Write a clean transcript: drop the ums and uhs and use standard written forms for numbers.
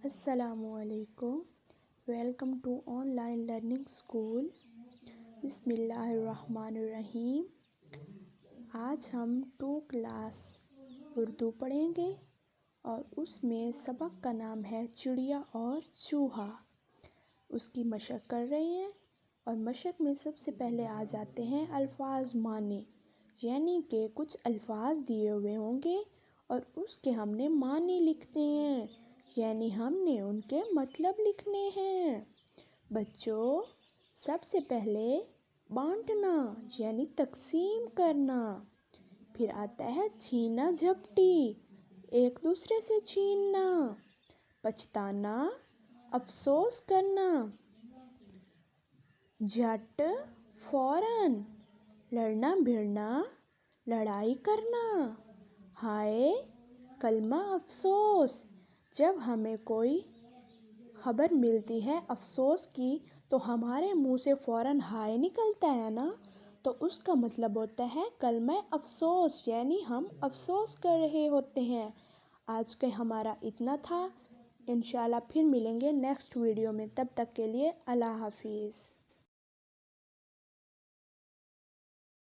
السلام علیکم. Welcome to online learning school. بسم اللہ الرحمن الرحیم. آج ہم 2 کلاس اردو پڑھیں گے اور اس میں سبق کا نام ہے چڑیا اور چوہا. اس کی مشق کر رہے ہیں اور مشق میں سب سے پہلے آ جاتے ہیں الفاظ معنی، یعنی کہ کچھ الفاظ دیے ہوئے ہوں گے اور اس کے ہم نے معنی لکھتے ہیں، یعنی ہم نے ان کے مطلب لکھنے ہیں. بچوں، سب سے پہلے بانٹنا یعنی تقسیم کرنا، پھر آتا ہے چھینا جھپٹی، ایک دوسرے سے چھیننا، پچھتانا افسوس کرنا، جھٹ فوراً، لڑنا بھیڑنا لڑائی کرنا، ہائے کلمہ افسوس، جب ہمیں کوئی خبر ملتی ہے افسوس کی تو ہمارے منہ سے فوراً ہائے نکلتا ہے نا، تو اس کا مطلب ہوتا ہے کلمہ افسوس، یعنی ہم افسوس کر رہے ہوتے ہیں. آج کا ہمارا اتنا تھا. انشاءاللہ پھر ملیں گے نیکسٹ ویڈیو میں. تب تک کے لیے اللہ حافظ.